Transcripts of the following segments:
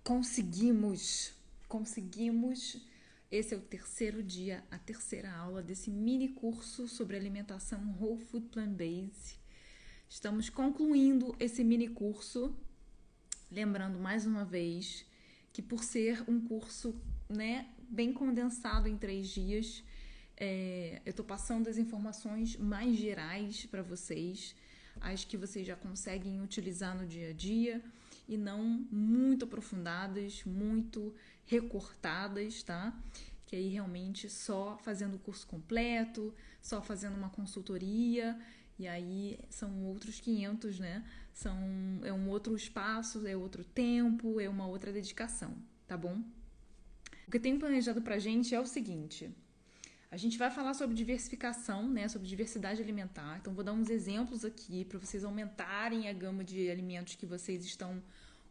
Conseguimos! Conseguimos! Esse é o terceiro dia, a terceira aula desse mini curso sobre alimentação Whole Food Plant-Based. Estamos concluindo esse mini curso, lembrando mais uma vez que por ser um curso, bem condensado em 3 dias, eu estou passando as informações mais gerais para vocês, as que vocês já conseguem utilizar no dia a dia e não muito aprofundadas, muito recortadas, tá? Que aí realmente só fazendo o curso completo, só fazendo uma consultoria, e aí são outros 500, né? É um outro espaço, é outro tempo, é uma outra dedicação, tá bom? O que eu tenho planejado pra gente é o seguinte: a gente vai falar sobre diversificação, né, sobre diversidade alimentar. Então, vou dar uns exemplos aqui para vocês aumentarem a gama de alimentos que vocês estão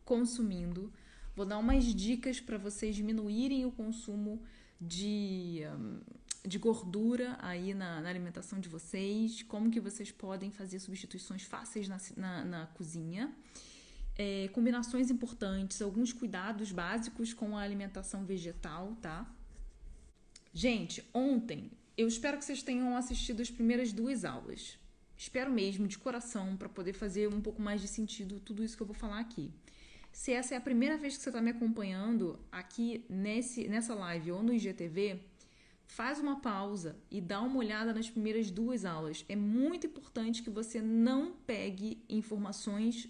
consumindo. Vou dar umas dicas para vocês diminuírem o consumo de gordura aí na alimentação de vocês, como que vocês podem fazer substituições fáceis na cozinha. Combinações importantes, alguns cuidados básicos com a alimentação vegetal, tá? Gente, ontem, eu espero que vocês tenham assistido as primeiras 2 aulas. Espero mesmo, de coração, para poder fazer um pouco mais de sentido tudo isso que eu vou falar aqui. Se essa é a primeira vez que você está me acompanhando aqui nessa live ou no IGTV, faz uma pausa e dá uma olhada nas primeiras 2 aulas. É muito importante que você não pegue informações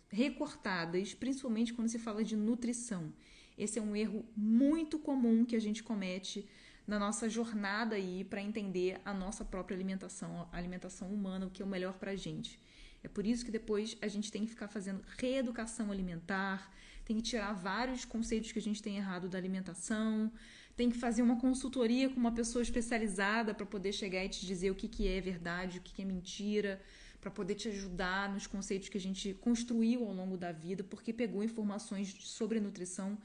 recortadas, principalmente quando se fala de nutrição. Esse é um erro muito comum que a gente comete na nossa jornada aí para entender a nossa própria alimentação, a alimentação humana, o que é o melhor para a gente. É por isso que depois a gente tem que ficar fazendo reeducação alimentar, tem que tirar vários conceitos que a gente tem errado da alimentação, tem que fazer uma consultoria com uma pessoa especializada para poder chegar e te dizer o que é verdade, o que é mentira, para poder te ajudar nos conceitos que a gente construiu ao longo da vida, porque pegou informações sobre nutrição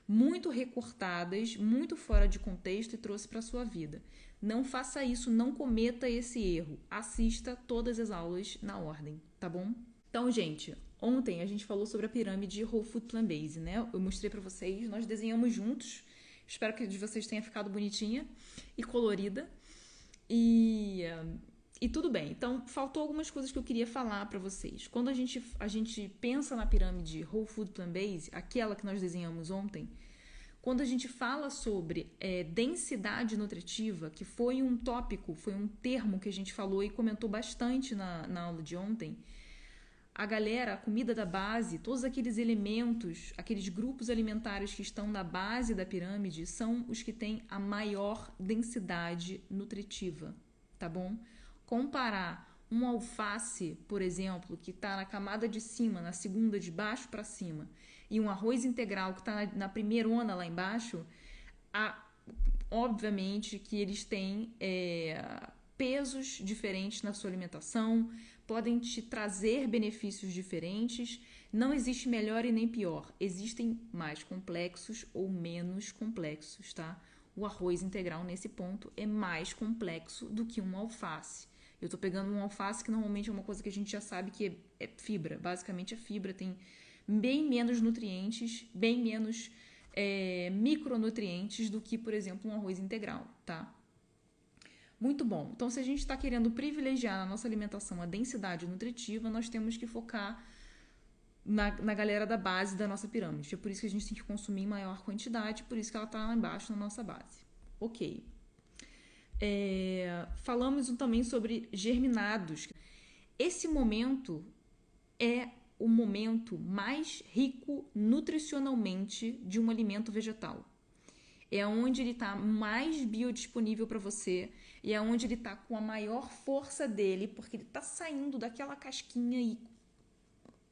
muito recortadas, muito fora de contexto e trouxe para a sua vida. Não faça isso, não cometa esse erro. Assista todas as aulas na ordem, tá bom? Então, gente, ontem a gente falou sobre a pirâmide Whole Food Plant-Based, né? Eu mostrei para vocês, nós desenhamos juntos. Espero que a de vocês tenha ficado bonitinha e colorida. E tudo bem. Então, faltou algumas coisas que eu queria falar para vocês. Quando a gente pensa na pirâmide Whole Food Plant-Based, aquela que nós desenhamos ontem, quando a gente fala sobre densidade nutritiva, que foi um tópico, foi um termo que a gente falou e comentou bastante na aula de ontem, a galera, a comida da base, todos aqueles elementos, aqueles grupos alimentares que estão na base da pirâmide são os que têm a maior densidade nutritiva, tá bom? Comparar um alface, por exemplo, que está na camada de cima, na segunda de baixo para cima, e um arroz integral que está na primeirona lá embaixo, obviamente que eles têm pesos diferentes na sua alimentação, podem te trazer benefícios diferentes. Não existe melhor e nem pior. Existem mais complexos ou menos complexos, tá? O arroz integral, nesse ponto, é mais complexo do que um alface. Eu tô pegando um alface que normalmente é uma coisa que a gente já sabe que é fibra. Basicamente, a fibra tem bem menos nutrientes, bem menos micronutrientes do que, por exemplo, um arroz integral, tá? Muito bom. Então, se a gente está querendo privilegiar na nossa alimentação a densidade nutritiva, nós temos que focar na galera da base da nossa pirâmide. É por isso que a gente tem que consumir em maior quantidade, por isso que ela está lá embaixo na nossa base. Ok. Falamos também sobre germinados. Esse momento é o momento mais rico nutricionalmente de um alimento vegetal. É onde ele está mais biodisponível para você e é onde ele está com a maior força dele, porque ele está saindo daquela casquinha e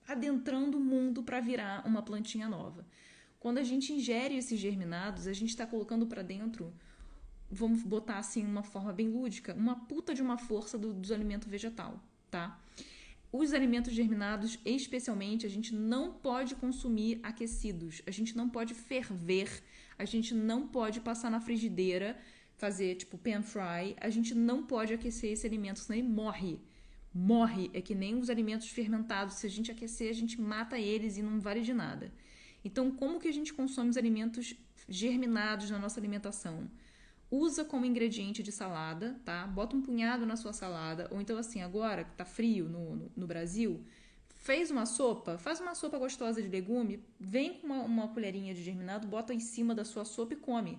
adentrando o mundo para virar uma plantinha nova. Quando a gente ingere esses germinados, a gente está colocando para dentro, vamos botar assim uma forma bem lúdica, uma puta de uma força do alimento vegetal, tá? Os alimentos germinados, especialmente, a gente não pode consumir aquecidos, a gente não pode ferver, a gente não pode passar na frigideira, fazer tipo pan fry, a gente não pode aquecer esse alimento, senão ele morre. Morre, é que nem os alimentos fermentados, se a gente aquecer, a gente mata eles e não vale de nada. Então, como que a gente consome os alimentos germinados na nossa alimentação? Usa como ingrediente de salada, tá? Bota um punhado na sua salada. Ou então, assim, agora que tá frio no Brasil, fez uma sopa, faz uma sopa gostosa de legume, vem com uma colherinha de germinado, bota em cima da sua sopa e come.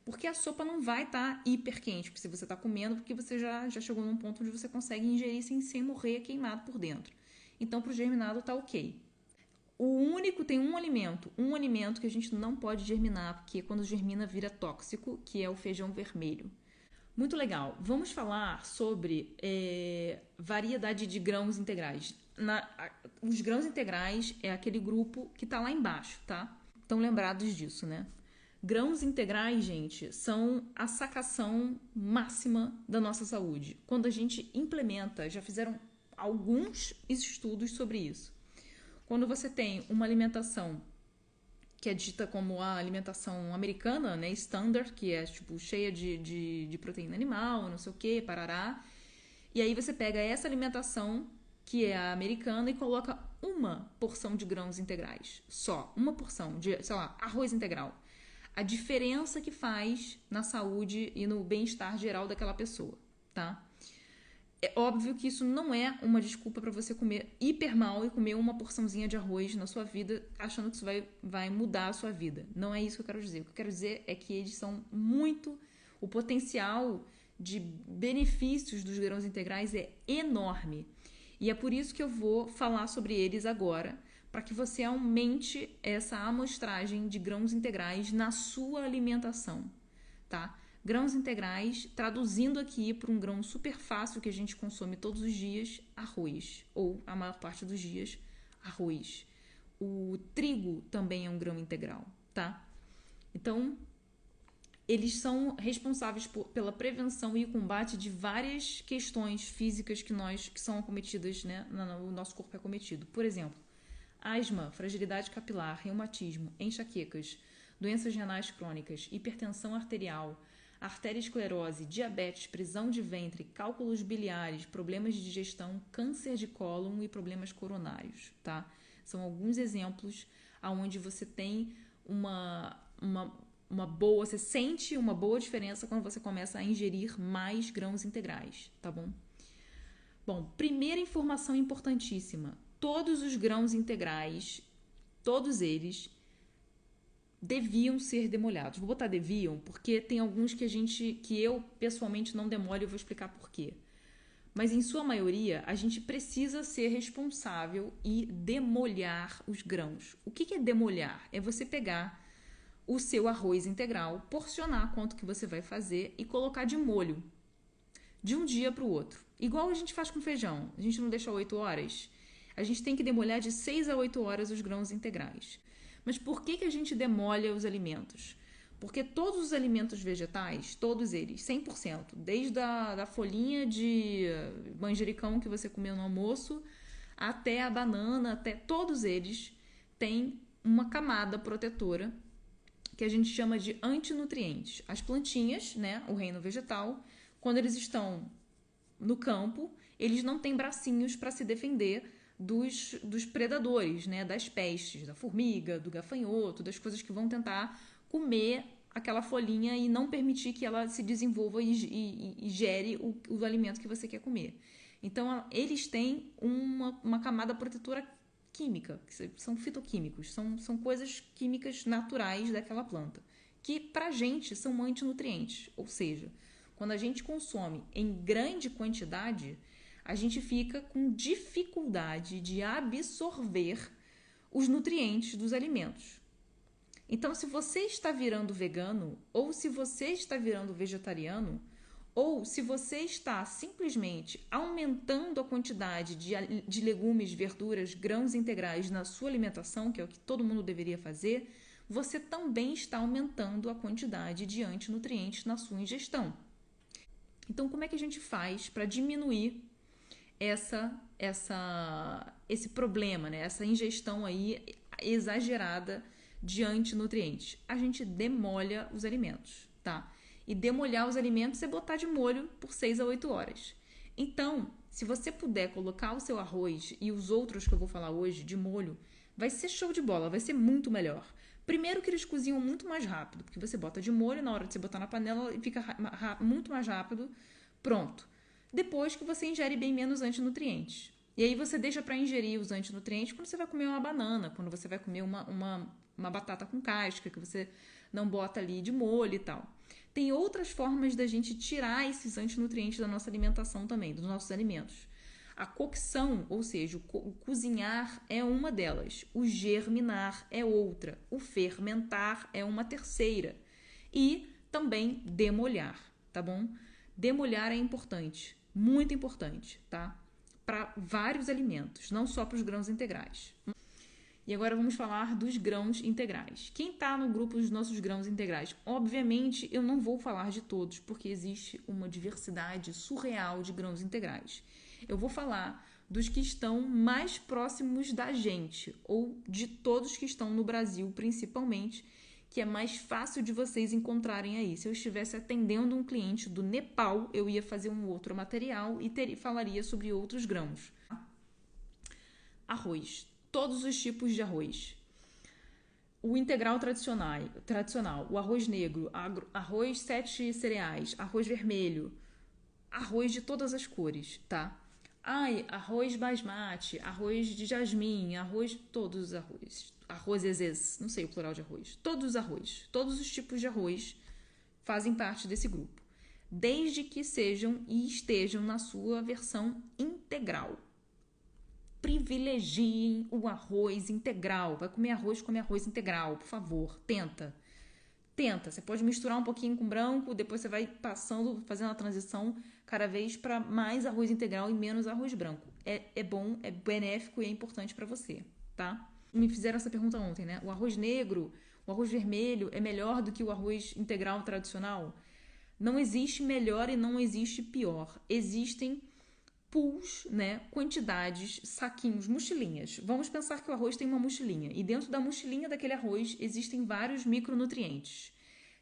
Porque a sopa não vai estar hiper quente, porque se você está comendo, porque você já chegou num ponto onde você consegue ingerir sem morrer queimado por dentro. Então, para o germinado tá ok. Tem um alimento que a gente não pode germinar, porque quando germina vira tóxico, que é o feijão vermelho. Muito legal. Vamos falar sobre variedade de grãos integrais. Os grãos integrais é aquele grupo que está lá embaixo, tá? Estão lembrados disso, né? Grãos integrais, gente, são a sacação máxima da nossa saúde. Quando a gente implementa, já fizeram alguns estudos sobre isso. Quando você tem uma alimentação que é dita como a alimentação americana, né, standard, que é tipo cheia de proteína animal, não sei o que, parará. E aí você pega essa alimentação que é a americana e coloca uma porção de grãos integrais, só uma porção de, sei lá, arroz integral. A diferença que faz na saúde e no bem-estar geral daquela pessoa, tá? É óbvio que isso não é uma desculpa para você comer hiper mal e comer uma porçãozinha de arroz na sua vida, achando que isso vai mudar a sua vida. Não é isso que eu quero dizer. O que eu quero dizer é que eles são muito... O potencial de benefícios dos grãos integrais é enorme. E é por isso que eu vou falar sobre eles agora, para que você aumente essa amostragem de grãos integrais na sua alimentação, tá? Grãos integrais, traduzindo aqui para um grão super fácil que a gente consome todos os dias, arroz. Ou, a maior parte dos dias, arroz. O trigo também é um grão integral, tá? Então, eles são responsáveis pela prevenção e combate de várias questões físicas que são acometidas, né? O nosso corpo é acometido. Por exemplo, asma, fragilidade capilar, reumatismo, enxaquecas, doenças renais crônicas, hipertensão arterial, arteriosclerose, diabetes, prisão de ventre, cálculos biliares, problemas de digestão, câncer de cólon e problemas coronários, tá? São alguns exemplos onde você tem uma boa, você sente uma boa diferença quando você começa a ingerir mais grãos integrais, tá bom? Bom, primeira informação importantíssima, todos os grãos integrais, todos eles deviam ser demolhados. Vou botar deviam, porque tem alguns que eu pessoalmente não demolho e vou explicar por quê. Mas em sua maioria, a gente precisa ser responsável e demolhar os grãos. O que é demolhar? É você pegar o seu arroz integral, porcionar quanto que você vai fazer e colocar de molho de um dia para o outro. Igual a gente faz com feijão. A gente não deixa 8 horas. A gente tem que demolhar de 6 a 8 horas os grãos integrais. Mas por que a gente demolha os alimentos? Porque todos os alimentos vegetais, todos eles, 100%, desde a folhinha de manjericão que você comeu no almoço, até a banana, até todos eles têm uma camada protetora que a gente chama de antinutrientes. As plantinhas, né, o reino vegetal, quando eles estão no campo, eles não têm bracinhos para se defender dos predadores, né, das pestes, da formiga, do gafanhoto, das coisas que vão tentar comer aquela folhinha e não permitir que ela se desenvolva e gere o alimento que você quer comer. Então, eles têm uma camada protetora química, que são fitoquímicos, são coisas químicas naturais daquela planta, que pra gente são antinutrientes, ou seja, quando a gente consome em grande quantidade, a gente fica com dificuldade de absorver os nutrientes dos alimentos. Então, se você está virando vegano, ou se você está virando vegetariano, ou se você está simplesmente aumentando a quantidade de legumes, verduras, grãos integrais na sua alimentação, que é o que todo mundo deveria fazer, você também está aumentando a quantidade de antinutrientes na sua ingestão. Então, como é que a gente faz para diminuir esse problema, né? Essa ingestão aí exagerada de antinutrientes? A gente demolha os alimentos, tá? E demolhar os alimentos é botar de molho por 6 a 8 horas. Então, se você puder colocar o seu arroz e os outros que eu vou falar hoje de molho vai ser show de bola, vai ser muito melhor. Primeiro que eles cozinham muito mais rápido, porque você bota de molho, na hora de você botar na panela, fica muito mais rápido, pronto. Depois que você ingere bem menos antinutrientes. E aí você deixa para ingerir os antinutrientes quando você vai comer uma banana, quando você vai comer uma batata com casca, que você não bota ali de molho e tal. Tem outras formas da gente tirar esses antinutrientes da nossa alimentação também, dos nossos alimentos. A cocção, ou seja, o cozinhar é uma delas. O germinar é outra. O fermentar é uma terceira. E também demolhar, tá bom? Demolhar é importante, muito importante, tá? Para vários alimentos, não só para os grãos integrais. E agora vamos falar dos grãos integrais. Quem está no grupo dos nossos grãos integrais? Obviamente, eu não vou falar de todos, porque existe uma diversidade surreal de grãos integrais. Eu vou falar dos que estão mais próximos da gente, ou de todos que estão no Brasil, principalmente, que é mais fácil de vocês encontrarem aí. Se eu estivesse atendendo um cliente do Nepal, eu ia fazer um outro material e falaria sobre outros grãos. Arroz. Todos os tipos de arroz. O integral tradicional, o arroz negro, arroz 7 cereais, arroz vermelho, arroz de todas as cores, tá? Arroz basmati, arroz de jasmim, todos os arroz. Arrozes, não sei o plural de arroz. Todos os arroz, todos os tipos de arroz fazem parte desse grupo. Desde que sejam e estejam na sua versão integral. Privilegiem o arroz integral. Vai comer arroz, come arroz integral, por favor. Tenta. Você pode misturar um pouquinho com branco, depois você vai fazendo a transição cada vez para mais arroz integral e menos arroz branco. É bom, é benéfico e é importante para você, tá? Me fizeram essa pergunta ontem, né? O arroz negro, o arroz vermelho é melhor do que o arroz integral tradicional? Não existe melhor e não existe pior. Existem pools, né? Quantidades, saquinhos, mochilinhas. Vamos pensar que o arroz tem uma mochilinha e dentro da mochilinha daquele arroz existem vários micronutrientes.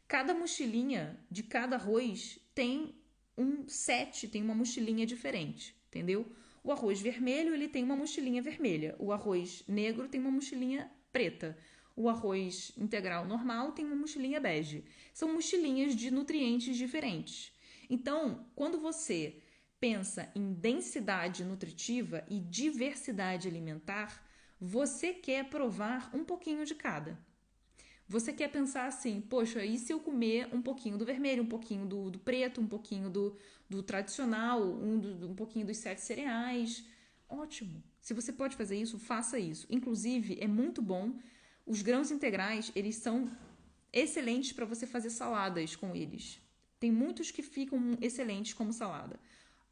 Cada mochilinha de cada arroz tem um set, tem uma mochilinha diferente, entendeu? O arroz vermelho, ele tem uma mochilinha vermelha. O arroz negro tem uma mochilinha preta. O arroz integral normal tem uma mochilinha bege. São mochilinhas de nutrientes diferentes. Então, quando você pensa em densidade nutritiva e diversidade alimentar, você quer provar um pouquinho de cada. Você quer pensar assim, poxa, e se eu comer um pouquinho do vermelho, um pouquinho do preto, um pouquinho do tradicional, um pouquinho dos 7 cereais? Ótimo. Se você pode fazer isso, faça isso. Inclusive, é muito bom. Os grãos integrais, eles são excelentes para você fazer saladas com eles. Tem muitos que ficam excelentes como salada.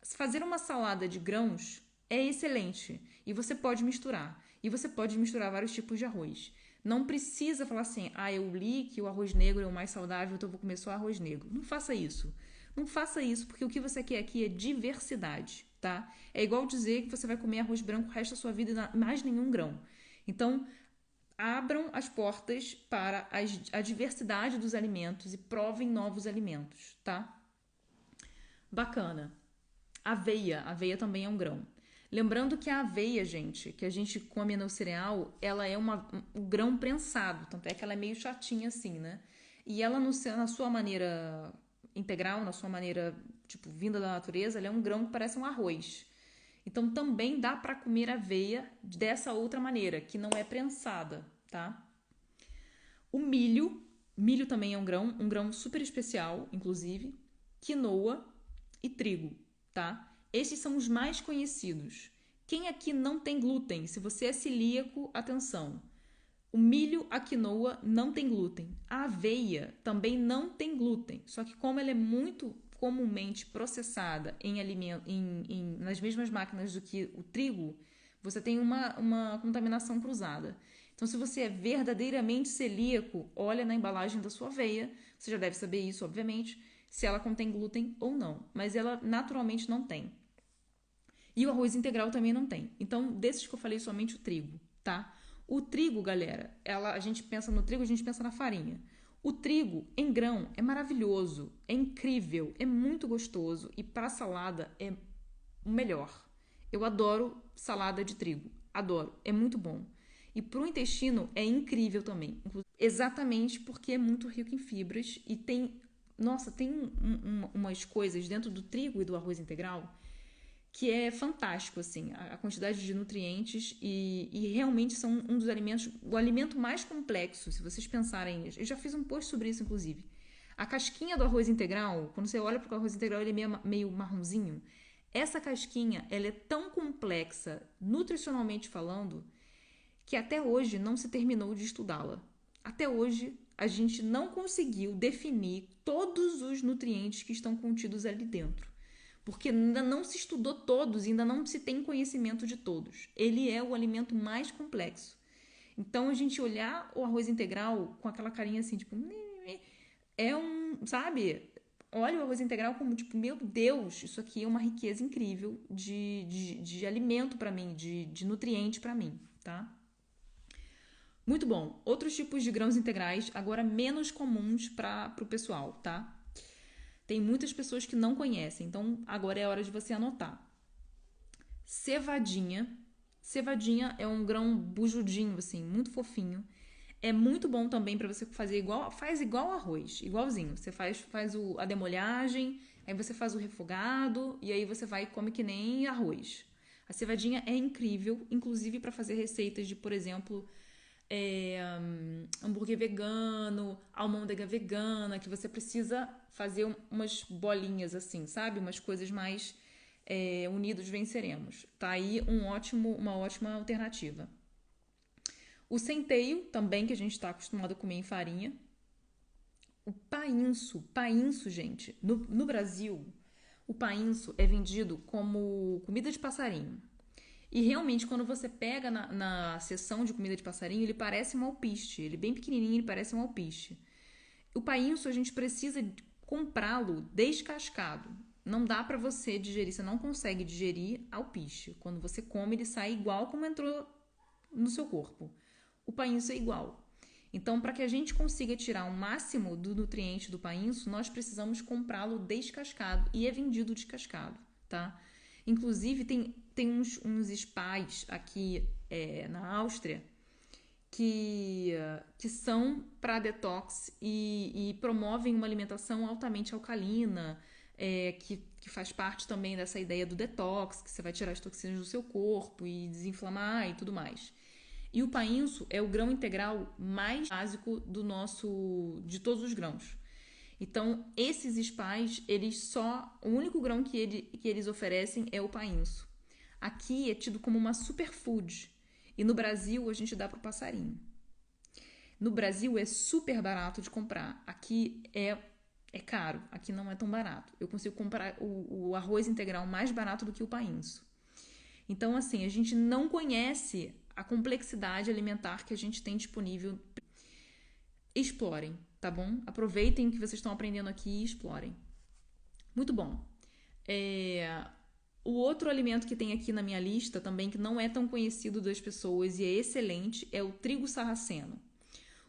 Fazer uma salada de grãos é excelente e você pode misturar. E você pode misturar vários tipos de arroz. Não precisa falar assim, eu li que o arroz negro é o mais saudável, então eu vou comer só arroz negro. Não faça isso. Não faça isso, porque o que você quer aqui é diversidade, tá? É igual dizer que você vai comer arroz branco o resto da sua vida e mais nenhum grão. Então, abram as portas para a diversidade dos alimentos e provem novos alimentos, tá? Bacana. Aveia também é um grão. Lembrando que a aveia, gente, que a gente come no cereal, ela é um grão prensado, tanto é que ela é meio chatinha assim, né? E ela, na sua maneira integral, na sua maneira, vinda da natureza, ela é um grão que parece um arroz. Então, também dá para comer aveia dessa outra maneira, que não é prensada, tá? O milho também é um grão super especial, inclusive, quinoa e trigo, tá? Esses são os mais conhecidos. Quem aqui não tem glúten? Se você é celíaco, atenção. O milho, a quinoa não tem glúten. A aveia também não tem glúten. Só que como ela é muito comumente processada nas mesmas máquinas do que o trigo, você tem uma contaminação cruzada. Então, se você é verdadeiramente celíaco, olha na embalagem da sua aveia. Você já deve saber isso, obviamente, se ela contém glúten ou não. Mas ela naturalmente não tem. E o arroz integral também não tem. Então, desses que eu falei, somente o trigo, tá? O trigo, galera, a gente pensa no trigo, a gente pensa na farinha. O trigo em grão é maravilhoso, é incrível, é muito gostoso e para salada é o melhor. Eu adoro salada de trigo, adoro, é muito bom. E para o intestino é incrível também. Exatamente porque é muito rico em fibras e tem. Nossa, tem umas coisas dentro do trigo e do arroz integral que é fantástico, assim, a quantidade de nutrientes e realmente são um dos alimentos, o alimento mais complexo, se vocês pensarem, eu já fiz um post sobre isso, inclusive. A casquinha do arroz integral, quando você olha para o arroz integral, ele é meio marronzinho. Essa casquinha, ela é tão complexa, nutricionalmente falando, que até hoje não se terminou de estudá-la. Até hoje, a gente não conseguiu definir todos os nutrientes que estão contidos ali dentro. Porque ainda não se estudou todos, ainda não se tem conhecimento de todos. Ele é o alimento mais complexo. Então, a gente olhar o arroz integral com aquela carinha assim, tipo, é um, sabe? Olha o arroz integral como, tipo, meu Deus, isso aqui é uma riqueza incrível de alimento para mim, de nutriente para mim, tá? Muito bom. Outros tipos de grãos integrais, agora menos comuns para o pessoal, tá? Tem muitas pessoas que não conhecem, então agora é a hora de você anotar. Cevadinha. Cevadinha é um grão bujudinho, assim, muito fofinho. É muito bom também para você fazer faz igual arroz, igualzinho. Você faz a demolhagem, aí você faz o refogado e aí você vai e come que nem arroz. A cevadinha é incrível, inclusive para fazer receitas de, por exemplo, hambúrguer vegano, almôndega vegana, que você precisa fazer umas bolinhas assim, sabe? Umas coisas mais unidos venceremos. Tá aí uma ótima alternativa. O centeio, também, que a gente está acostumado a comer em farinha. O painço, gente. No Brasil, o painço é vendido como comida de passarinho. E realmente, quando você pega na seção de comida de passarinho, ele parece um alpiste. Ele é bem pequenininho, ele parece um alpiste. O painço, a gente precisa comprá-lo descascado. Não dá para você digerir, você não consegue digerir alpiste. Quando você come, ele sai igual como entrou no seu corpo. O painço é igual. Então, para que a gente consiga tirar o máximo do nutriente do painço, nós precisamos comprá-lo descascado e é vendido descascado, tá? Inclusive, tem uns spas aqui na Áustria que são para detox e promovem uma alimentação altamente alcalina, que faz parte também dessa ideia do detox, que você vai tirar as toxinas do seu corpo e desinflamar e tudo mais. E o painço é o grão integral mais básico de todos os grãos. Então, esses spas, o único grão que eles oferecem é o painço. Aqui é tido como uma superfood. E no Brasil, a gente dá para o passarinho. No Brasil, é super barato de comprar. Aqui é caro. Aqui não é tão barato. Eu consigo comprar o arroz integral mais barato do que o painço. Então, assim, a gente não conhece a complexidade alimentar que a gente tem disponível. Explorem, tá bom? Aproveitem o que vocês estão aprendendo aqui e explorem. Muito bom. O outro alimento que tem aqui na minha lista também, que não é tão conhecido das pessoas e é excelente, é o trigo sarraceno.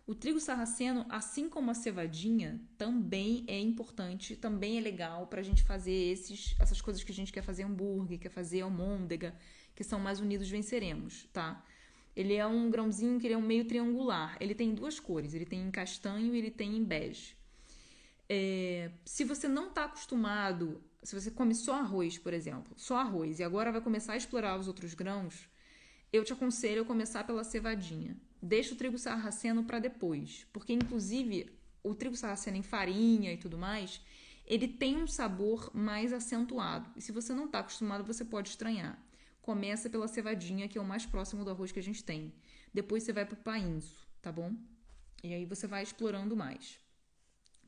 O trigo sarraceno, assim como a cevadinha, também é importante, também é legal para a gente fazer essas coisas que a gente quer fazer hambúrguer, quer fazer almôndega, que são mais unidos venceremos, tá? Ele é um grãozinho que ele é um meio triangular. Ele tem duas cores, ele tem em castanho e ele tem em bege. Se você não está acostumado, se você come só arroz, por exemplo, só arroz, e agora vai começar a explorar os outros grãos, eu te aconselho a começar pela cevadinha. Deixa o trigo sarraceno para depois, porque inclusive o trigo sarraceno em farinha e tudo mais, ele tem um sabor mais acentuado. E se você não está acostumado, você pode estranhar. Começa pela cevadinha, que é o mais próximo do arroz que a gente tem. Depois você vai pro painço, tá bom? E aí você vai explorando mais.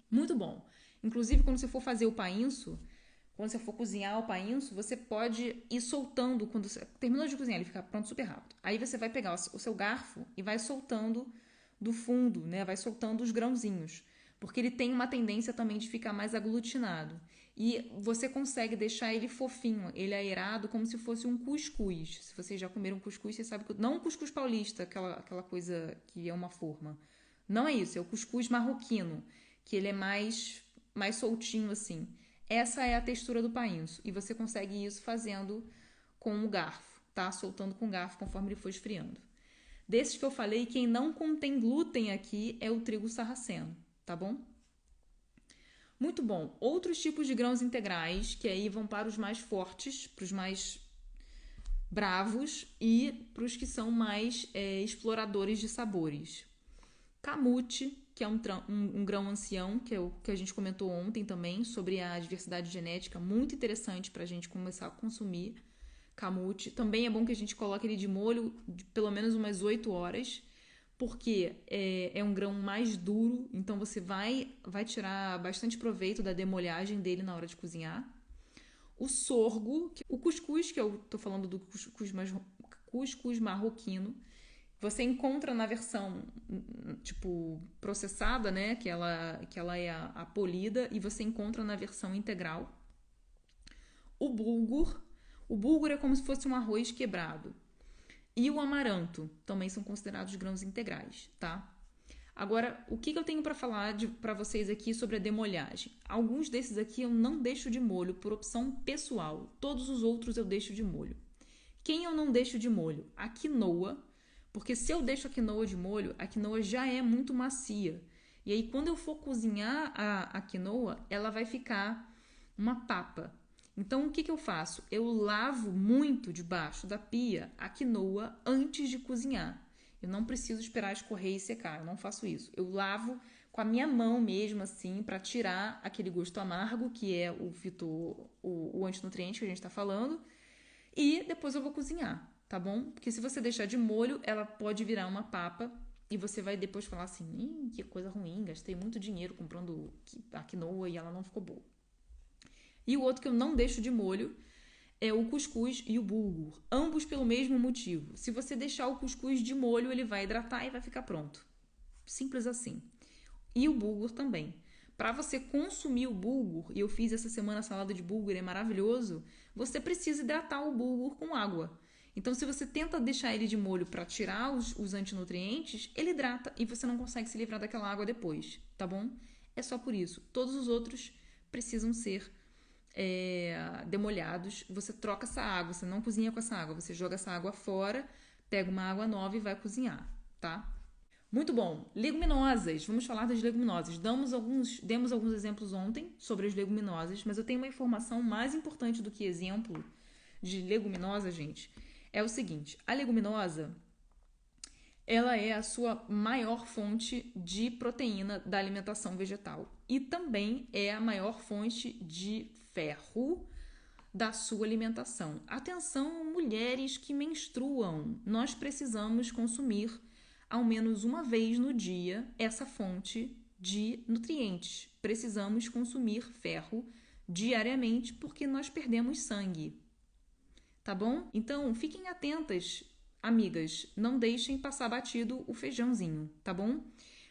Muito bom. Inclusive, quando você for fazer o painço, quando você for cozinhar o painço, você pode ir soltando. Quando você terminou de cozinhar, ele fica pronto super rápido. Aí você vai pegar o seu garfo e vai soltando do fundo, né? Vai soltando os grãozinhos. Porque ele tem uma tendência também de ficar mais aglutinado. E você consegue deixar ele fofinho, ele aerado, como se fosse um cuscuz. Se vocês já comeram cuscuz, você sabe que... Não o cuscuz paulista, aquela coisa que é uma forma. Não é isso, é o cuscuz marroquino, que ele é mais soltinho assim. Essa é a textura do painço. E você consegue isso fazendo com o garfo, tá? Soltando com o garfo conforme ele for esfriando. Desses que eu falei, quem não contém glúten aqui é o trigo sarraceno, tá bom? Muito bom. Outros tipos de grãos integrais, que aí vão para os mais fortes, para os mais bravos e para os que são mais exploradores de sabores. Camute, que é um grão ancião, que é o que a gente comentou ontem também, sobre a diversidade genética, muito interessante para a gente começar a consumir camute. Também é bom que a gente coloque ele de molho de pelo menos umas 8 horas, porque é um grão mais duro, então você vai tirar bastante proveito da demolhagem dele na hora de cozinhar. O sorgo, o cuscuz, que eu tô falando do cuscuz marroquino, você encontra na versão tipo processada, né, que ela é a polida, e você encontra na versão integral. O bulgur é como se fosse um arroz quebrado. E o amaranto também são considerados grãos integrais, tá? Agora, o que eu tenho para falar para vocês aqui sobre a demolhagem? Alguns desses aqui eu não deixo de molho por opção pessoal. Todos os outros eu deixo de molho. Quem eu não deixo de molho? A quinoa, porque se eu deixo a quinoa de molho, a quinoa já é muito macia. E aí, quando eu for cozinhar a quinoa, ela vai ficar uma papa. Então, o que eu faço? Eu lavo muito debaixo da pia a quinoa antes de cozinhar. Eu não preciso esperar escorrer e secar, eu não faço isso. Eu lavo com a minha mão mesmo, assim, para tirar aquele gosto amargo, que é o antinutriente que a gente está falando. E depois eu vou cozinhar, tá bom? Porque se você deixar de molho, ela pode virar uma papa e você vai depois falar assim, que coisa ruim, gastei muito dinheiro comprando a quinoa e ela não ficou boa. E o outro que eu não deixo de molho é o cuscuz e o bulgur, ambos pelo mesmo motivo. Se você deixar o cuscuz de molho, ele vai hidratar e vai ficar pronto. Simples assim. E o bulgur também. Para você consumir o bulgur, e eu fiz essa semana a salada de bulgur, é maravilhoso, você precisa hidratar o bulgur com água. Então, se você tenta deixar ele de molho para tirar os antinutrientes, ele hidrata e você não consegue se livrar daquela água depois, tá bom? É só por isso. Todos os outros precisam ser demolhados. Você troca essa água, você não cozinha com essa água, você joga essa água fora, pega uma água nova e vai cozinhar, tá? Muito bom. Leguminosas. Vamos falar das leguminosas. Demos alguns exemplos ontem sobre as leguminosas, mas eu tenho uma informação mais importante do que exemplo de leguminosa, gente. É o seguinte: a leguminosa, ela é a sua maior fonte de proteína da alimentação vegetal e também é a maior fonte de ferro da sua alimentação. Atenção, mulheres que menstruam, nós precisamos consumir ao menos uma vez no dia essa fonte de nutrientes. Precisamos consumir ferro diariamente porque nós perdemos sangue. Tá bom? Então, fiquem atentas, amigas. Não deixem passar batido o feijãozinho, tá bom?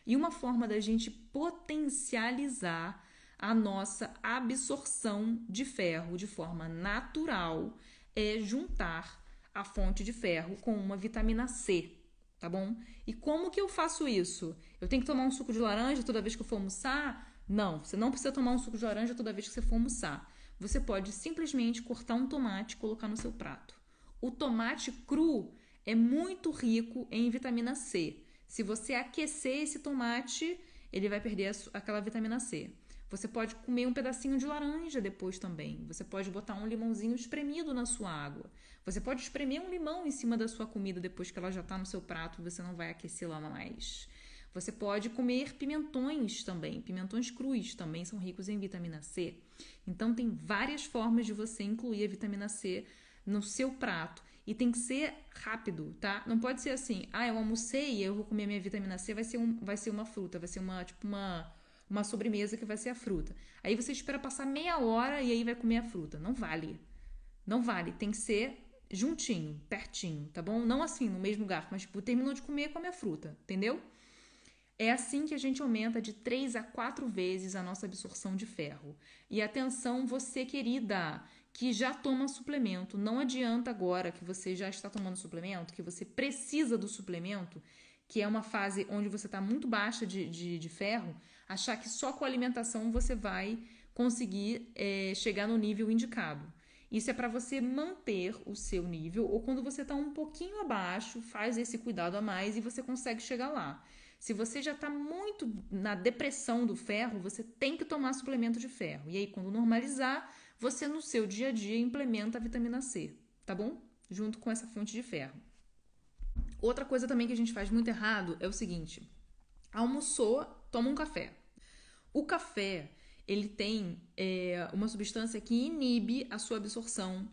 E uma forma da gente potencializar a nossa absorção de ferro de forma natural é juntar a fonte de ferro com uma vitamina C, tá bom? E como que eu faço isso? Eu tenho que tomar um suco de laranja toda vez que eu for almoçar? Não, você não precisa tomar um suco de laranja toda vez que você for almoçar. Você pode simplesmente cortar um tomate e colocar no seu prato. O tomate cru é muito rico em vitamina C. Se você aquecer esse tomate, ele vai perder aquela vitamina C. Você pode comer um pedacinho de laranja depois também. Você pode botar um limãozinho espremido na sua água. Você pode espremer um limão em cima da sua comida depois que ela já está no seu prato e você não vai aquecê-la mais. Você pode comer pimentões também. Pimentões crus também são ricos em vitamina C. Então, tem várias formas de você incluir a vitamina C no seu prato. E tem que ser rápido, tá? Não pode ser assim, eu almocei e eu vou comer minha vitamina C, vai ser uma fruta, vai ser uma sobremesa que vai ser a fruta. Aí você espera passar meia hora e aí vai comer a fruta. Não vale. Não vale. Tem que ser juntinho, pertinho, tá bom? Não assim, no mesmo garfo, mas terminou de comer, come a fruta, entendeu? É assim que a gente aumenta de 3 a 4 vezes a nossa absorção de ferro. E atenção, você querida, que já toma suplemento, não adianta agora que você já está tomando suplemento, que você precisa do suplemento, que é uma fase onde você está muito baixa de ferro, achar que só com a alimentação você vai conseguir chegar no nível indicado. Isso é para você manter o seu nível, ou quando você está um pouquinho abaixo, faz esse cuidado a mais e você consegue chegar lá. Se você já está muito na depressão do ferro, você tem que tomar suplemento de ferro. E aí, quando normalizar, você no seu dia a dia implementa a vitamina C, tá bom? Junto com essa fonte de ferro. Outra coisa também que a gente faz muito errado é o seguinte: almoçou, toma um café. O café, ele tem uma substância que inibe a sua absorção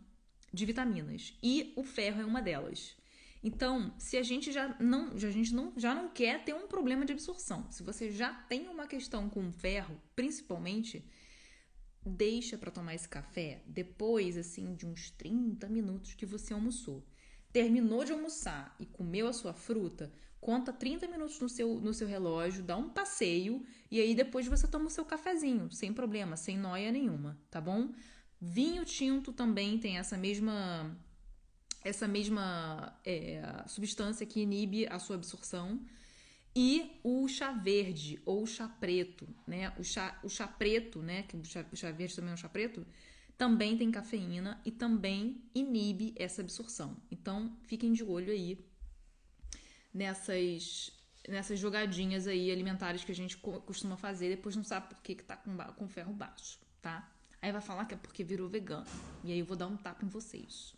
de vitaminas e o ferro é uma delas. Então, se a gente já não quer ter um problema de absorção, se você já tem uma questão com o ferro, principalmente, deixa para tomar esse café depois assim de uns 30 minutos que você almoçou. Terminou de almoçar e comeu a sua fruta, conta 30 minutos no seu relógio, dá um passeio e aí depois você toma o seu cafezinho, sem problema, sem noia nenhuma, tá bom? Vinho tinto também tem essa mesma substância que inibe a sua absorção. E o chá verde ou chá preto, né? O chá preto, né? Que o chá verde também é um chá preto, também tem cafeína e também inibe essa absorção. Então, fiquem de olho aí nessas jogadinhas aí alimentares que a gente costuma fazer, depois não sabe por que tá com ferro baixo, tá? Aí vai falar que é porque virou vegano. E aí eu vou dar um tapa em vocês.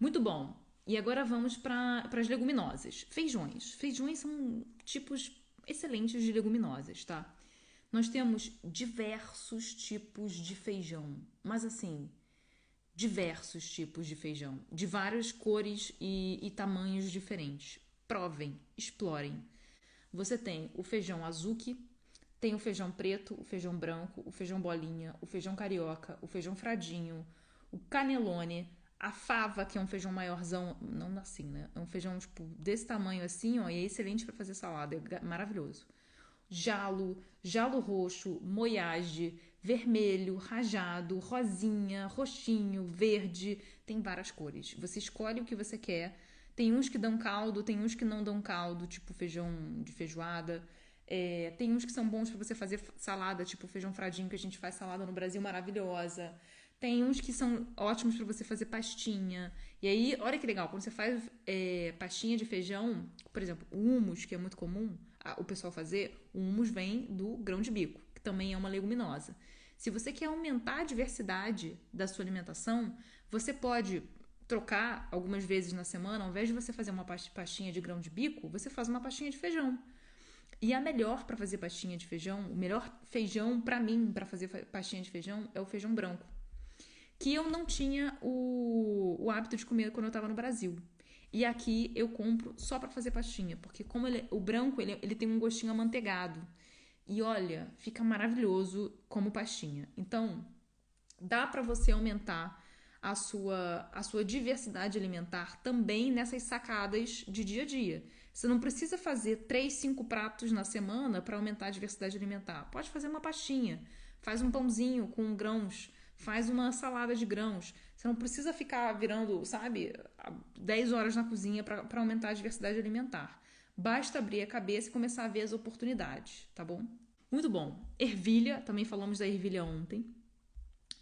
Muito bom. E agora vamos para as leguminosas. Feijões. Feijões são tipos excelentes de leguminosas, tá? Nós temos diversos tipos de feijão. Mas assim, diversos tipos de feijão. De várias cores e tamanhos diferentes. Provem, explorem. Você tem o feijão azuki, tem o feijão preto, o feijão branco, o feijão bolinha, o feijão carioca, o feijão fradinho, o canelone, a fava, que é um feijão maiorzão, não assim, né? É um feijão tipo desse tamanho assim, ó, e é excelente para fazer salada, é maravilhoso. Jalo roxo, moyage, vermelho, rajado, rosinha, roxinho, verde, tem várias cores. Você escolhe o que você quer. Tem uns que dão caldo, tem uns que não dão caldo, tipo feijão de feijoada. Tem uns que são bons para você fazer salada, tipo feijão fradinho, que a gente faz salada no Brasil maravilhosa. Tem uns que são ótimos para você fazer pastinha. E aí, olha que legal, quando você faz pastinha de feijão, por exemplo, o hummus, que é muito comum o pessoal fazer, o hummus vem do grão de bico, que também é uma leguminosa. Se você quer aumentar a diversidade da sua alimentação, você pode trocar algumas vezes na semana, ao invés de você fazer uma pastinha de grão de bico, você faz uma pastinha de feijão. E a melhor para fazer pastinha de feijão, o melhor feijão para mim para fazer pastinha de feijão é o feijão branco, que eu não tinha o hábito de comer quando eu estava no Brasil. E aqui eu compro só para fazer pastinha, porque como o branco ele tem um gostinho amanteigado. E olha, fica maravilhoso como pastinha. Então, dá para você aumentar a sua diversidade alimentar também nessas sacadas de dia a dia. Você não precisa fazer 3, 5 pratos na semana para aumentar a diversidade alimentar. Pode fazer uma pastinha, faz um pãozinho com grãos, faz uma salada de grãos. Você não precisa ficar virando, 10 horas na cozinha para aumentar a diversidade alimentar. Basta abrir a cabeça e começar a ver as oportunidades, tá bom? Muito bom. Ervilha, também falamos da ervilha ontem.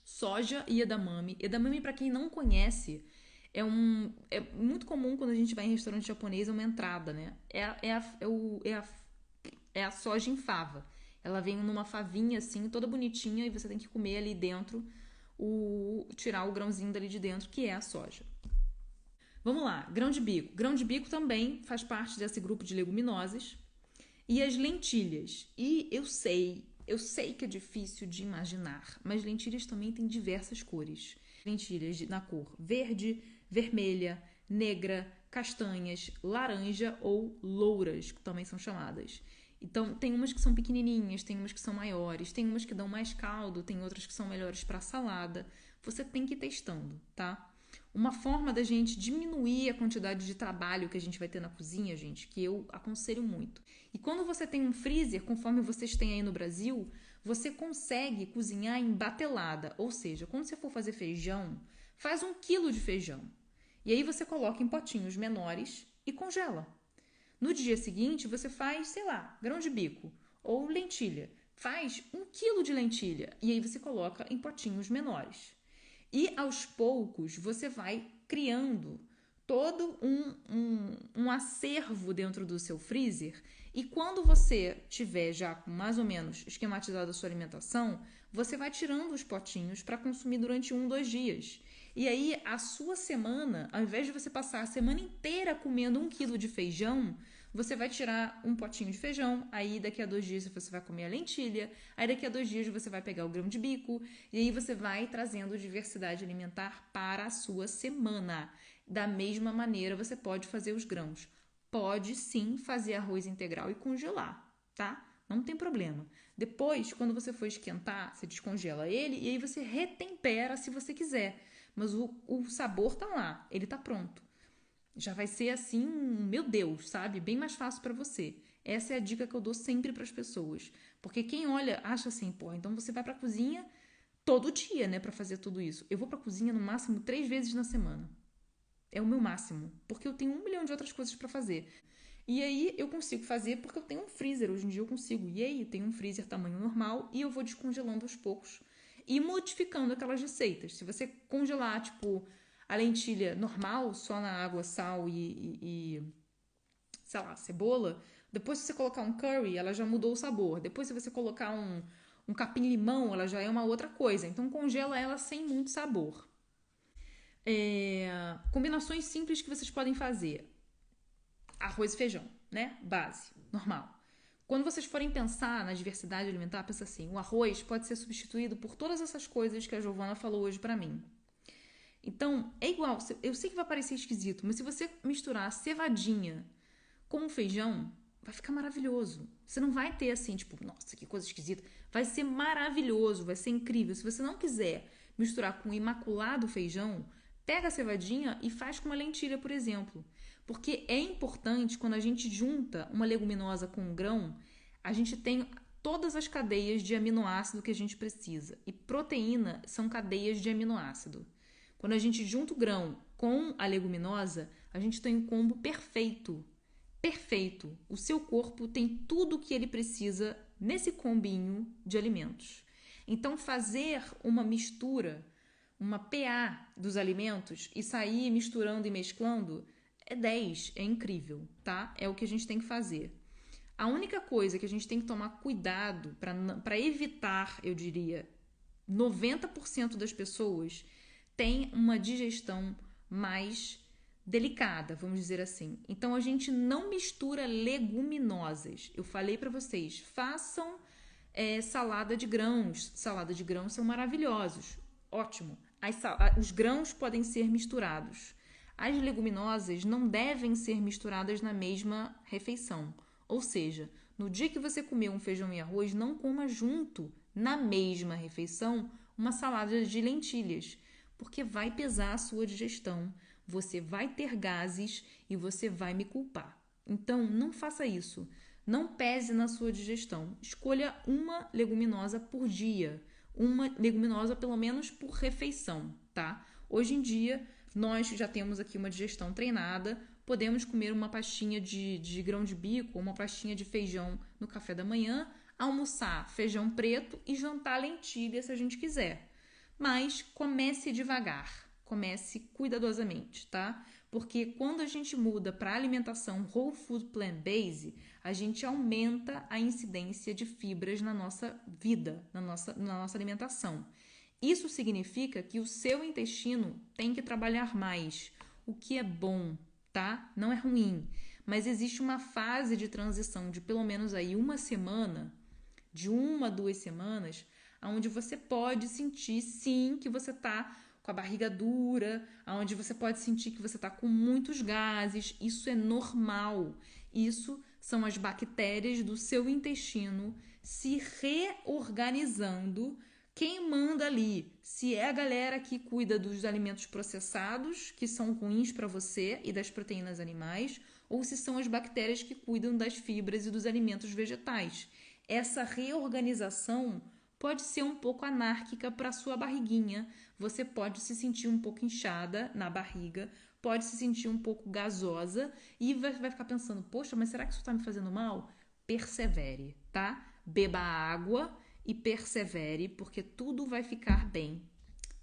Soja e edamame. Edamame, para quem não conhece, é muito comum quando a gente vai em restaurante japonês, é uma entrada, né? É a soja em fava. Ela vem numa favinha assim, toda bonitinha, e você tem que comer ali dentro, tirar o grãozinho dali de dentro, que é a soja. Vamos lá, grão de bico. Grão de bico também faz parte desse grupo de leguminosas. E as lentilhas. E eu sei que é difícil de imaginar, mas lentilhas também têm diversas cores. Lentilhas na cor verde, vermelha, negra, castanhas, laranja ou louras, que também são chamadas. Então, tem umas que são pequenininhas, tem umas que são maiores, tem umas que dão mais caldo, tem outras que são melhores para salada. Você tem que ir testando, tá? Uma forma da gente diminuir a quantidade de trabalho que a gente vai ter na cozinha, gente, que eu aconselho muito. E quando você tem um freezer, conforme vocês têm aí no Brasil, você consegue cozinhar em batelada. Ou seja, quando você for fazer feijão, faz 1 quilo de feijão. E aí você coloca em potinhos menores e congela. No dia seguinte, você faz, grão de bico ou lentilha. Faz 1 quilo de lentilha e aí você coloca em potinhos menores. E aos poucos você vai criando todo um acervo dentro do seu freezer. E quando você tiver já com mais ou menos esquematizado a sua alimentação, você vai tirando os potinhos para consumir durante 2 dias. E aí, a sua semana, ao invés de você passar a semana inteira comendo 1 quilo de feijão, você vai tirar um potinho de feijão, aí daqui a 2 dias você vai comer a lentilha, aí daqui a 2 dias você vai pegar o grão de bico, e aí você vai trazendo diversidade alimentar para a sua semana. Da mesma maneira, você pode fazer os grãos. Pode sim fazer arroz integral e congelar, tá? Não tem problema. Depois, quando você for esquentar, você descongela ele e aí você retempera se você quiser. Mas o sabor tá lá, ele tá pronto. Já vai ser assim, meu Deus, sabe? Bem mais fácil para você. Essa é a dica que eu dou sempre para as pessoas. Porque quem olha, acha assim, porra, então você vai pra cozinha todo dia, né, para fazer tudo isso. Eu vou pra cozinha no máximo 3 vezes na semana. É o meu máximo, porque eu tenho 1 milhão de outras coisas para fazer. E aí eu consigo fazer porque eu tenho um freezer. Hoje em dia eu consigo. E aí eu tenho um freezer tamanho normal e eu vou descongelando aos poucos e modificando aquelas receitas. Se você congelar, tipo, a lentilha normal, só na água, sal e sei lá, cebola, depois se você colocar um curry, ela já mudou o sabor. Depois se você colocar um capim-limão, ela já é uma outra coisa. Então congela ela sem muito sabor. Combinações simples que vocês podem fazer. Arroz e feijão, né? Base, normal. Quando vocês forem pensar na diversidade alimentar, pensa assim: o arroz pode ser substituído por todas essas coisas que a Giovana falou hoje pra mim. Então, é igual. Eu sei que vai parecer esquisito, mas se você misturar a cevadinha com o feijão, vai ficar maravilhoso. Você não vai ter assim, tipo, nossa, que coisa esquisita. Vai ser maravilhoso, vai ser incrível. Se você não quiser misturar com o imaculado feijão, pega a cevadinha e faz com uma lentilha, por exemplo. Porque é importante, quando a gente junta uma leguminosa com um grão, a gente tem todas as cadeias de aminoácido que a gente precisa. E proteína são cadeias de aminoácido. Quando a gente junta o grão com a leguminosa, a gente tem um combo perfeito. Perfeito. O seu corpo tem tudo o que ele precisa nesse combinho de alimentos. Então, fazer uma mistura, uma PA dos alimentos e sair misturando e mesclando é 10, é incrível, tá? É o que a gente tem que fazer. A única coisa que a gente tem que tomar cuidado para evitar, eu diria, 90% das pessoas tem uma digestão mais delicada, vamos dizer assim. Então a gente não mistura leguminosas. Eu falei para vocês, façam salada de grãos. Salada de grãos são maravilhosos, ótimo. Os grãos podem ser misturados. As leguminosas não devem ser misturadas na mesma refeição. Ou seja, no dia que você comer um feijão e arroz, não coma junto, na mesma refeição, uma salada de lentilhas, porque vai pesar a sua digestão, você vai ter gases e você vai me culpar. Então, não faça isso. Não pese na sua digestão. Escolha uma leguminosa por dia. Uma leguminosa pelo menos por refeição, tá? Hoje em dia, nós já temos aqui uma digestão treinada, podemos comer uma pastinha de grão de bico ou uma pastinha de feijão no café da manhã, almoçar feijão preto e jantar lentilha se a gente quiser. Mas comece devagar, comece cuidadosamente, tá? Porque quando a gente muda para alimentação whole food plant-based, a gente aumenta a incidência de fibras na nossa vida, na nossa alimentação. Isso significa que o seu intestino tem que trabalhar mais, o que é bom, tá? Não é ruim, mas existe uma fase de transição de pelo menos aí uma semana, de 1 a 2 semanas, onde você pode sentir sim que você tá com a barriga dura, onde você pode sentir que você tá com muitos gases. Isso é normal. Isso são as bactérias do seu intestino se reorganizando. Quem manda ali? Se é a galera que cuida dos alimentos processados, que são ruins para você, e das proteínas animais, ou se são as bactérias que cuidam das fibras e dos alimentos vegetais. Essa reorganização pode ser um pouco anárquica para sua barriguinha. Você pode se sentir um pouco inchada na barriga, pode se sentir um pouco gasosa e vai ficar pensando, poxa, mas será que isso está me fazendo mal? Persevere, tá? Beba água e persevere, porque tudo vai ficar bem.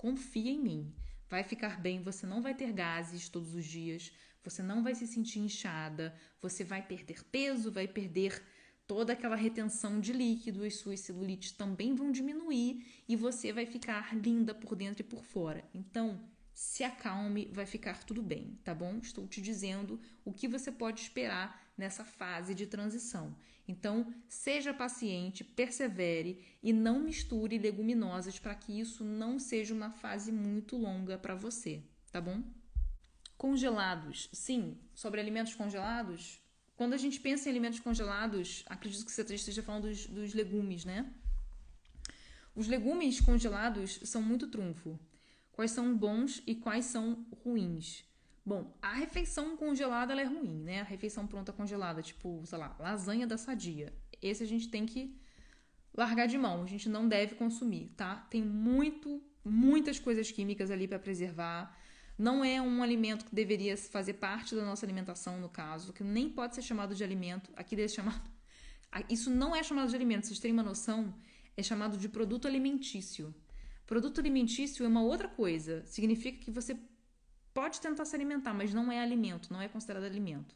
Confia em mim. Vai ficar bem, você não vai ter gases todos os dias, você não vai se sentir inchada, você vai perder peso, vai perder toda aquela retenção de líquido, as suas celulites também vão diminuir e você vai ficar linda por dentro e por fora. Então, se acalme, vai ficar tudo bem, tá bom? Estou te dizendo o que você pode esperar nessa fase de transição. Então, seja paciente, persevere e não misture leguminosas para que isso não seja uma fase muito longa para você, tá bom? Congelados, sim, sobre alimentos congelados. Quando a gente pensa em alimentos congelados, acredito que você esteja falando dos legumes, né? Os legumes congelados são muito trunfo. Quais são bons e quais são ruins? Bom, a refeição congelada ela é ruim, né? A refeição pronta congelada, tipo, sei lá, lasanha da Sadia. Esse a gente tem que largar de mão, a gente não deve consumir, tá? Tem muitas coisas químicas ali para preservar. Não é um alimento que deveria fazer parte da nossa alimentação, no caso, que nem pode ser chamado de alimento. Aqui deve ser chamado. Isso não é chamado de alimento, vocês terem uma noção, é chamado de produto alimentício. Produto alimentício é uma outra coisa. Significa que você pode tentar se alimentar, mas não é alimento, não é considerado alimento.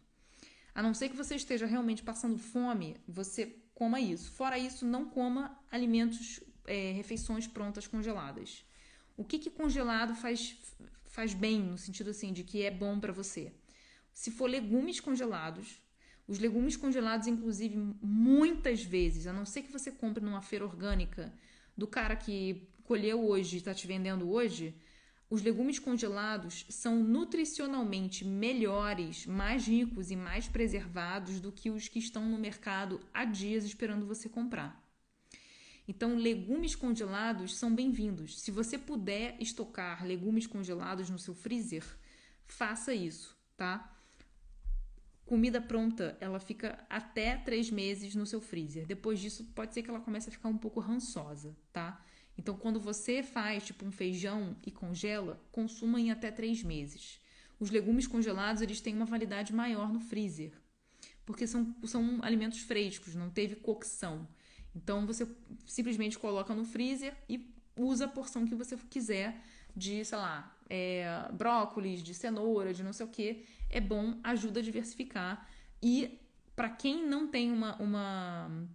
A não ser que você esteja realmente passando fome, você coma isso. Fora isso, não coma alimentos, refeições prontas congeladas. O que congelado faz bem, no sentido assim, de que é bom para você? Se for legumes congelados, os legumes congelados, inclusive, muitas vezes, a não ser que você compre numa feira orgânica do cara que colheu hoje e está te vendendo hoje, os legumes congelados são nutricionalmente melhores, mais ricos e mais preservados do que os que estão no mercado há dias esperando você comprar. Então, legumes congelados são bem-vindos. Se você puder estocar legumes congelados no seu freezer, faça isso, tá? Comida pronta, ela fica até 3 meses no seu freezer. Depois disso, pode ser que ela comece a ficar um pouco rançosa, tá? Então, quando você faz tipo um feijão e congela, consuma em até 3 meses. Os legumes congelados, eles têm uma validade maior no freezer, porque são alimentos frescos, não teve cocção. Então, você simplesmente coloca no freezer e usa a porção que você quiser de, sei lá, brócolis, de cenoura, de não sei o que. É bom, ajuda a diversificar. E para quem não tem uma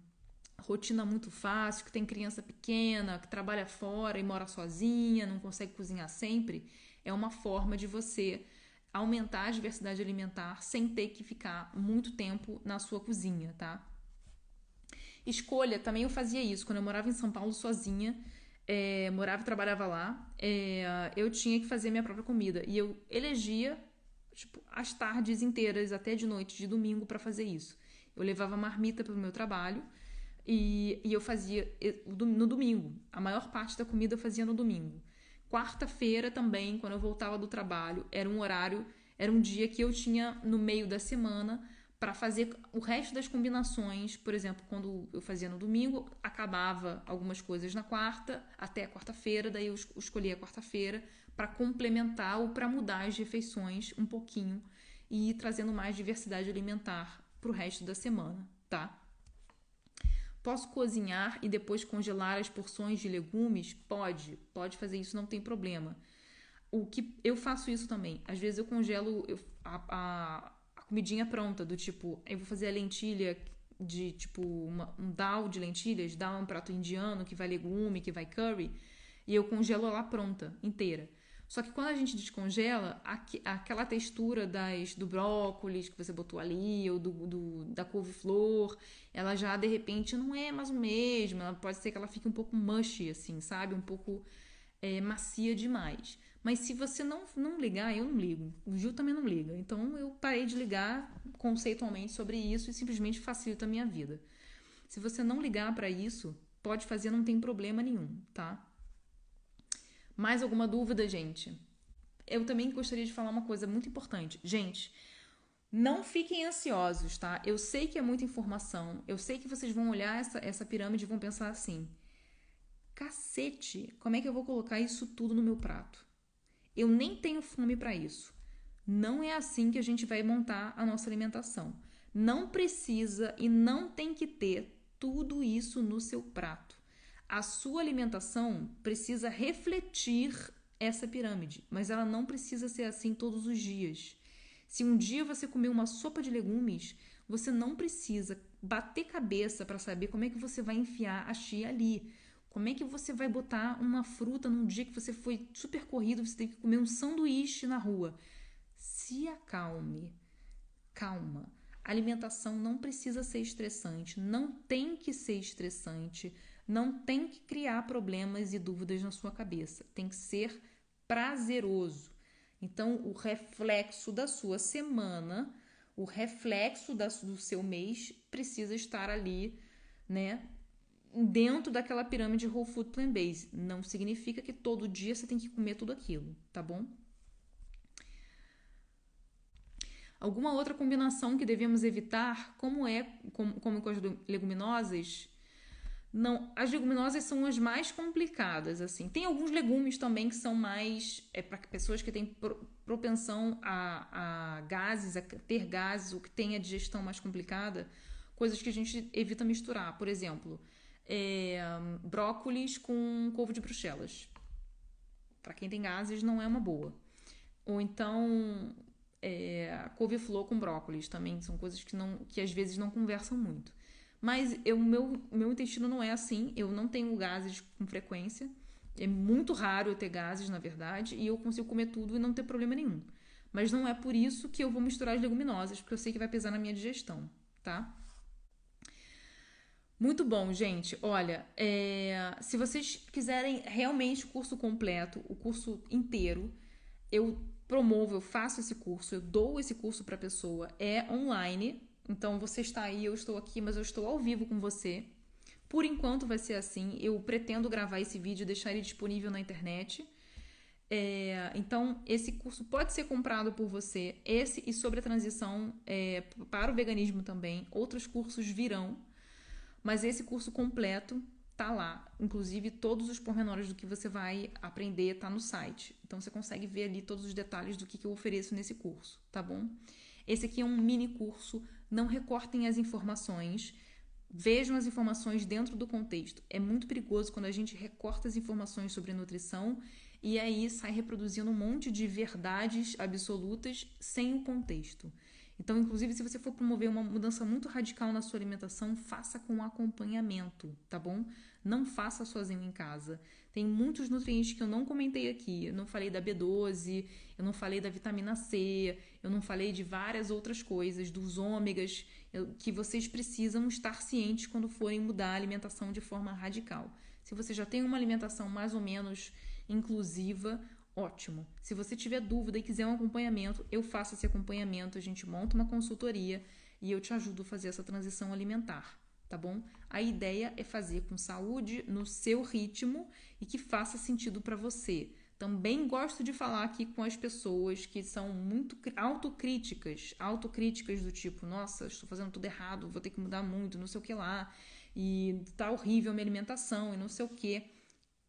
rotina muito fácil, que tem criança pequena, que trabalha fora e mora sozinha, não consegue cozinhar sempre, é uma forma de você aumentar a diversidade alimentar sem ter que ficar muito tempo na sua cozinha, tá? Escolha, também eu fazia isso. Quando eu morava em São Paulo sozinha, morava e trabalhava lá, eu tinha que fazer minha própria comida. E eu elegia, tipo, as tardes inteiras, até de noite, de domingo, para fazer isso. Eu levava marmita para o meu trabalho e eu fazia no domingo. A maior parte da comida eu fazia no domingo. Quarta-feira também, quando eu voltava do trabalho, era um dia que eu tinha no meio da semana para fazer o resto das combinações. Por exemplo, quando eu fazia no domingo, acabava algumas coisas na quarta, até a quarta-feira, daí eu escolhia a quarta-feira para complementar ou para mudar as refeições um pouquinho e ir trazendo mais diversidade alimentar para o resto da semana, tá? Posso cozinhar e depois congelar as porções de legumes? Pode fazer isso, não tem problema. O que eu faço isso também. Às vezes eu congelo a comidinha pronta, do tipo, eu vou fazer a lentilha de tipo um dal de lentilhas, dal é um prato indiano que vai legume, que vai curry, e eu congelo ela pronta, inteira. Só que quando a gente descongela, aquela textura do brócolis que você botou ali, ou da couve-flor, ela já de repente não é mais o mesmo. Ela pode ser que ela fique um pouco mushy, assim, sabe? Um pouco macia demais. Mas se você não ligar, eu não ligo. O Gil também não liga. Então eu parei de ligar conceitualmente sobre isso e simplesmente facilita a minha vida. Se você não ligar para isso, pode fazer, não tem problema nenhum, tá? Mais alguma dúvida, gente? Eu também gostaria de falar uma coisa muito importante. Gente, não fiquem ansiosos, tá? Eu sei que é muita informação. Eu sei que vocês vão olhar essa pirâmide e vão pensar assim: cacete, como é que eu vou colocar isso tudo no meu prato? Eu nem tenho fome para isso. Não é assim que a gente vai montar a nossa alimentação. Não precisa e não tem que ter tudo isso no seu prato. A sua alimentação precisa refletir essa pirâmide, mas ela não precisa ser assim todos os dias. Se um dia você comer uma sopa de legumes, você não precisa bater cabeça para saber como é que você vai enfiar a chia ali. Como é que você vai botar uma fruta num dia que você foi super corrido, você tem que comer um sanduíche na rua. Se acalme, calma. A alimentação não precisa ser estressante, não tem que ser estressante, não tem que criar problemas e dúvidas na sua cabeça. Tem que ser prazeroso. Então, o reflexo da sua semana, o reflexo do seu mês precisa estar ali, né? Dentro daquela pirâmide Whole Food Plant Based. Não significa que todo dia você tem que comer tudo aquilo, tá bom? Alguma outra combinação que devemos evitar, como com as leguminosas? Não, as leguminosas são as mais complicadas, assim. Tem alguns legumes também que são mais para pessoas que têm propensão a gases, a ter gases, ou que têm a digestão mais complicada, coisas que a gente evita misturar. Por exemplo, brócolis com couve de Bruxelas. Para quem tem gases, não é uma boa. Ou então, couve-flor com brócolis também são coisas que às vezes não conversam muito. Mas meu intestino não é assim, eu não tenho gases com frequência. É muito raro eu ter gases, na verdade, e eu consigo comer tudo e não ter problema nenhum. Mas não é por isso que eu vou misturar as leguminosas, porque eu sei que vai pesar na minha digestão, tá? Muito bom, gente. Olha, se vocês quiserem realmente o curso completo, o curso inteiro, eu promovo, eu faço esse curso, eu dou esse curso para a pessoa, é online. Então você está aí, eu estou aqui, mas eu estou ao vivo com você. Por enquanto vai ser assim. Eu pretendo gravar esse vídeo e deixar ele disponível na internet. Então, esse curso pode ser comprado por você. Esse e sobre a transição para o veganismo também. Outros cursos virão. Mas esse curso completo tá lá. Inclusive, todos os pormenores do que você vai aprender tá no site. Então, você consegue ver ali todos os detalhes do que eu ofereço nesse curso, tá bom? Esse aqui é um mini curso. Não recortem as informações. Vejam as informações dentro do contexto. É muito perigoso quando a gente recorta as informações sobre nutrição e aí sai reproduzindo um monte de verdades absolutas sem o contexto. Então, inclusive, se você for promover uma mudança muito radical na sua alimentação, faça com acompanhamento, tá bom? Não faça sozinho em casa. Tem muitos nutrientes que eu não comentei aqui. Eu não falei da B12, eu não falei da vitamina C, eu não falei de várias outras coisas, dos ômegas, que vocês precisam estar cientes quando forem mudar a alimentação de forma radical. Se você já tem uma alimentação mais ou menos inclusiva, ótimo. Se você tiver dúvida e quiser um acompanhamento, eu faço esse acompanhamento, a gente monta uma consultoria e eu te ajudo a fazer essa transição alimentar, tá bom? A ideia é fazer com saúde, no seu ritmo e que faça sentido para você. Também gosto de falar aqui com as pessoas que são muito autocríticas do tipo, nossa, estou fazendo tudo errado, vou ter que mudar muito, não sei o que lá, e tá horrível a minha alimentação e não sei o que.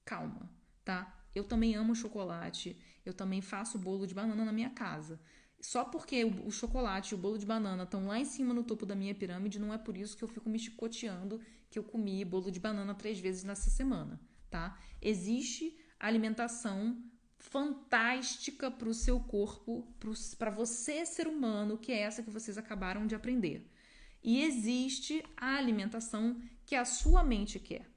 Calma, tá? Eu também amo chocolate, eu também faço bolo de banana na minha casa. Só porque o chocolate e o bolo de banana estão lá em cima no topo da minha pirâmide, não é por isso que eu fico me chicoteando que eu comi bolo de banana 3 vezes nessa semana, tá? Existe alimentação fantástica para o seu corpo, para você, ser humano, que é essa que vocês acabaram de aprender. E existe a alimentação que a sua mente quer.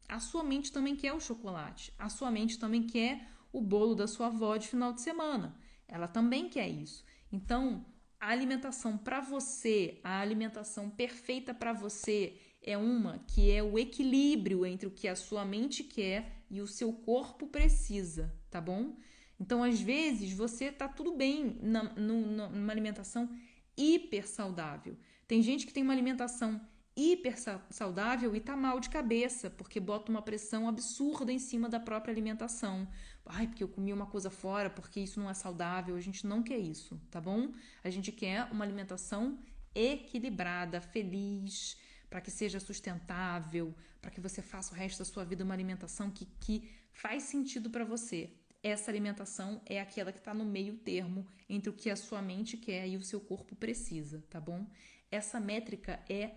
A sua mente também quer o chocolate. A sua mente também quer o bolo da sua avó de final de semana. Ela também quer isso. Então, a alimentação para você, a alimentação perfeita para você é uma que é o equilíbrio entre o que a sua mente quer e o seu corpo precisa, tá bom? Então, às vezes, você tá tudo bem numa alimentação hiper saudável. Tem gente que tem uma alimentação hiper saudável e tá mal de cabeça, porque bota uma pressão absurda em cima da própria alimentação. Ai, porque eu comi uma coisa fora, porque isso não é saudável. A gente não quer isso, tá bom? A gente quer uma alimentação equilibrada, feliz, para que seja sustentável, para que você faça o resto da sua vida uma alimentação que faz sentido para você. Essa alimentação é aquela que está no meio termo entre o que a sua mente quer e o seu corpo precisa, tá bom? Essa métrica é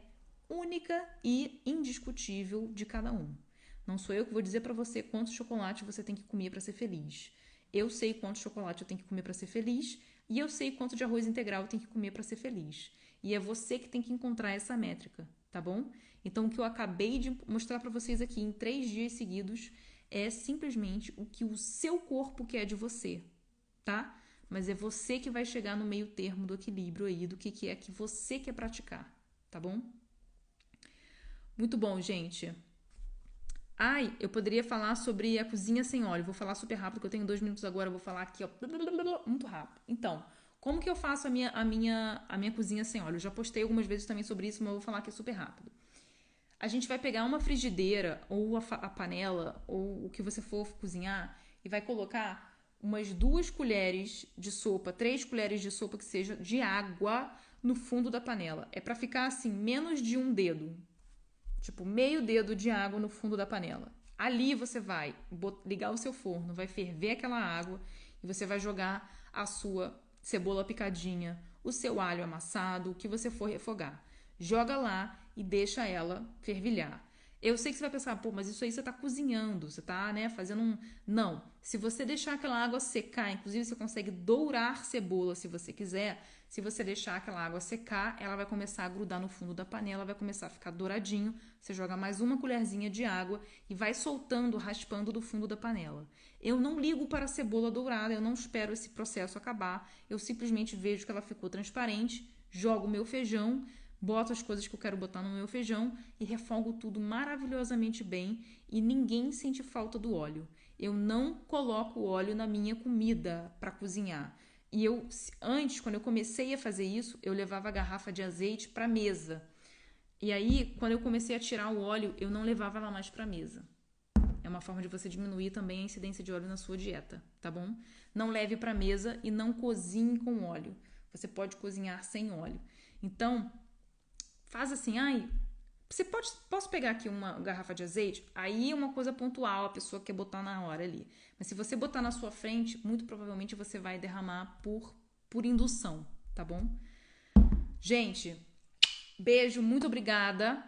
única e indiscutível de cada um. Não sou eu que vou dizer para você quanto chocolate você tem que comer para ser feliz. Eu sei quanto chocolate eu tenho que comer para ser feliz e eu sei quanto de arroz integral eu tenho que comer para ser feliz. E é você que tem que encontrar essa métrica, tá bom? Então, o que eu acabei de mostrar para vocês aqui em 3 dias seguidos é simplesmente o que o seu corpo quer de você, tá? Mas é você que vai chegar no meio termo do equilíbrio aí, do que é que você quer praticar, tá bom? Muito bom, gente. Ai, eu poderia falar sobre a cozinha sem óleo. Vou falar super rápido, que eu tenho 2 minutos agora. Eu vou falar aqui, ó, muito rápido. Então, como que eu faço a minha cozinha sem óleo? Eu já postei algumas vezes também sobre isso, mas eu vou falar aqui super rápido. A gente vai pegar uma frigideira ou a panela ou o que você for cozinhar e vai colocar umas 2 colheres de sopa, 3 colheres de sopa que seja de água no fundo da panela. É para ficar assim, menos de um dedo. Tipo, meio dedo de água no fundo da panela. Ali você vai ligar o seu forno, vai ferver aquela água e você vai jogar a sua cebola picadinha, o seu alho amassado, o que você for refogar. Joga lá e deixa ela fervilhar. Eu sei que você vai pensar, pô, mas isso aí você tá cozinhando, você tá, né, fazendo um... Não, se você deixar aquela água secar, inclusive você consegue dourar cebola se você quiser, se você deixar aquela água secar, ela vai começar a grudar no fundo da panela, vai começar a ficar douradinho, você joga mais uma colherzinha de água e vai soltando, raspando do fundo da panela. Eu não ligo para a cebola dourada, eu não espero esse processo acabar, eu simplesmente vejo que ela ficou transparente, jogo o meu feijão, boto as coisas que eu quero botar no meu feijão e refogo tudo maravilhosamente bem e ninguém sente falta do óleo. Eu não coloco óleo na minha comida para cozinhar. E eu, antes, quando eu comecei a fazer isso, eu levava a garrafa de azeite para a mesa. E aí, quando eu comecei a tirar o óleo, eu não levava ela mais para a mesa. É uma forma de você diminuir também a incidência de óleo na sua dieta, tá bom? Não leve para a mesa e não cozinhe com óleo. Você pode cozinhar sem óleo. Então, faz assim, posso pegar aqui uma garrafa de azeite? Aí é uma coisa pontual, a pessoa quer botar na hora ali. Mas se você botar na sua frente, muito provavelmente você vai derramar por indução, tá bom? Gente, beijo, muito obrigada.